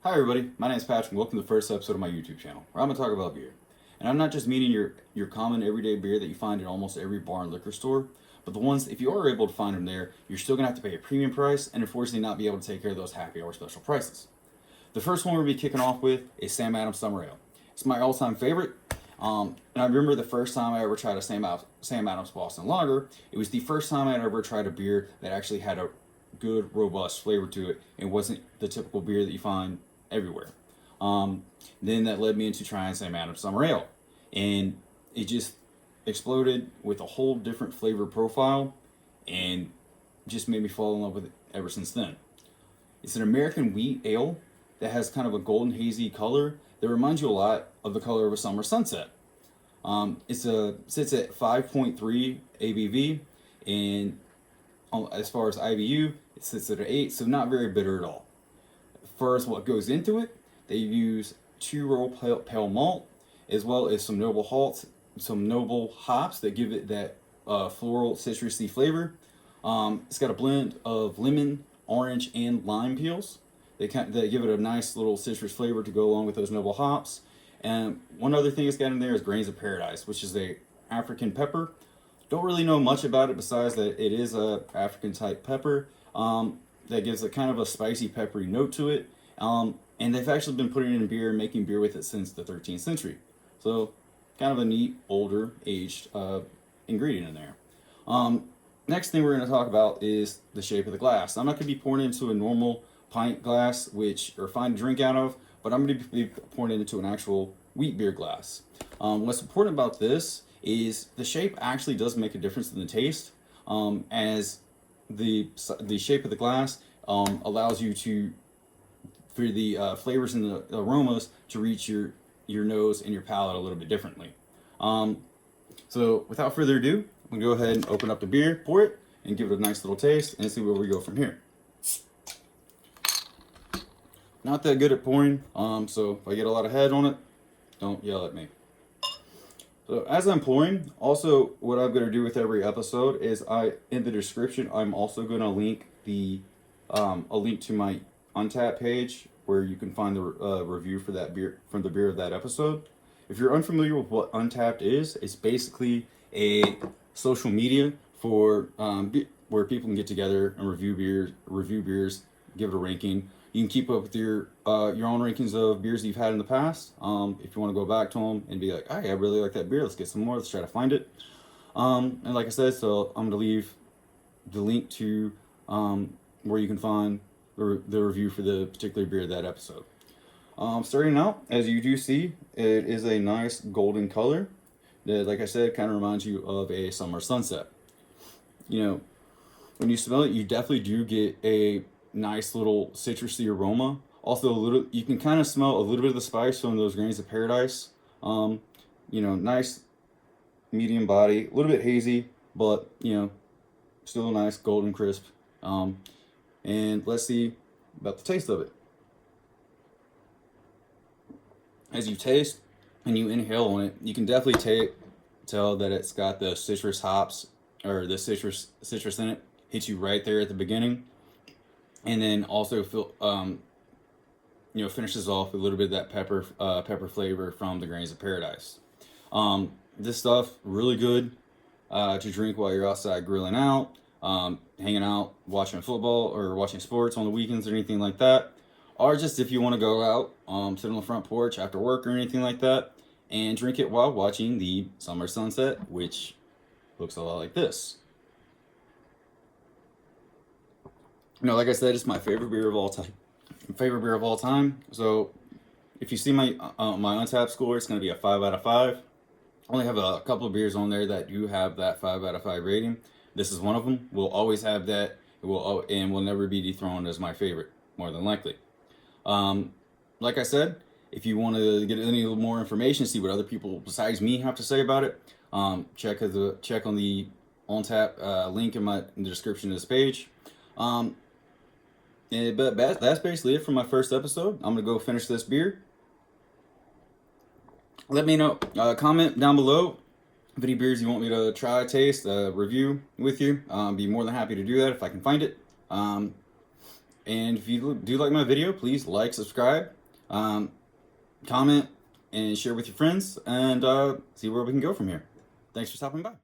Hi everybody, my name is Patrick and welcome to the first episode of my YouTube channel, where I'm going to talk about beer. And I'm not just meaning your common everyday beer that you find in almost every bar and liquor store, but the ones, if you are able to find them there, you're still going to have to pay a premium price and unfortunately not be able to take care of those happy hour special prices. The first one we're going to be kicking off with is Sam Adams Summer Ale. It's my all-time favorite, and I remember the first time I ever tried a Sam Adams Boston Lager. It was the first time I'd ever tried a beer that actually had a good, robust flavor to it and wasn't the typical beer that you find everywhere. Then that led me into trying Sam Adams Summer Ale, and it just exploded with a whole different flavor profile and just made me fall in love with it ever since then. It's an American wheat ale that has kind of a golden hazy color that reminds you a lot of the color of a summer sunset. Sits at 5.3 ABV, and as far as IBU, it sits at an 8, so not very bitter at all. As far as what goes into it, they use 2-row pale malt, as well as some noble hops that give it that floral citrusy flavor. It's got a blend of lemon, orange, and lime peels. They give it a nice little citrus flavor to go along with those noble hops. And one other thing it's got in there is Grains of Paradise, which is a African pepper. Don't really know much about it besides that it is a African type pepper that gives a kind of a spicy peppery note to it. And they've actually been putting it in beer and making beer with it since the 13th century. So kind of a neat, older, aged ingredient in there. Next thing we're going to talk about is the shape of the glass. I'm not going to be pouring into a normal pint glass, which are fine to drink out of, but I'm going to be pouring it into an actual wheat beer glass. What's important about this is the shape actually does make a difference in the taste, as the shape of the glass allows you for the flavors and the aromas to reach your nose and your palate a little bit differently. So without further ado, I'm going to go ahead and open up the beer, pour it, and give it a nice little taste and see where we go from here. Not that good at pouring, so if I get a lot of head on it, don't yell at me. So as I'm pouring, also what I'm going to do with every episode is in the description, I'm also going to link a link to my Untappd page where you can find the review for that beer, from the beer of that episode. If you're unfamiliar with what Untappd is, it's basically a social media for where people can get together and review beers, give it a ranking. You can keep up with your own rankings of beers you've had in the past. If you want to go back to them and be like, hey, I really like that beer, let's get some more, let's try to find it. And like I said, so I'm going to leave the link to where you can find the review for the particular beer of that episode. Starting out, as you do see, it is a nice golden color that, like I said, kind of reminds you of a summer sunset. You know, when you smell it, you definitely do get a nice little citrusy aroma. Also, you can kind of smell a little bit of the spice from those Grains of Paradise. You know, nice medium body, a little bit hazy, but you know, still a nice golden crisp. And let's see about the taste of it. As you taste and you inhale on it, you can definitely tell that it's got the citrus hops, or the citrus in it. Hits you right there at the beginning, and then also finishes off with a little bit of that pepper flavor from the Grains of Paradise. This stuff really good to drink while you're outside grilling out, hanging out, watching football or watching sports on the weekends or anything like that, or just if you want to go out, sit on the front porch after work or anything like that, and drink it while watching the summer sunset, which looks a lot like this. You know, like I said, it's my favorite beer of all time. So if you see my Untappd score, it's going to be a 5 out of 5. I only have a couple of beers on there that do have that 5 out of 5 rating. This is one of them. We'll always have that. And will never be dethroned as my favorite, more than likely. Like I said, if you want to get any more information, see what other people besides me have to say about it, check on the Untappd link in the description of this page. But that's basically it for my first episode. I'm gonna go finish this beer. Let me know, comment down below if any beers you want me to try, taste, review with you. Be more than happy to do that if I can find it. And if you do like my video, please like, subscribe, comment, and share with your friends, and see where we can go from here. Thanks for stopping by.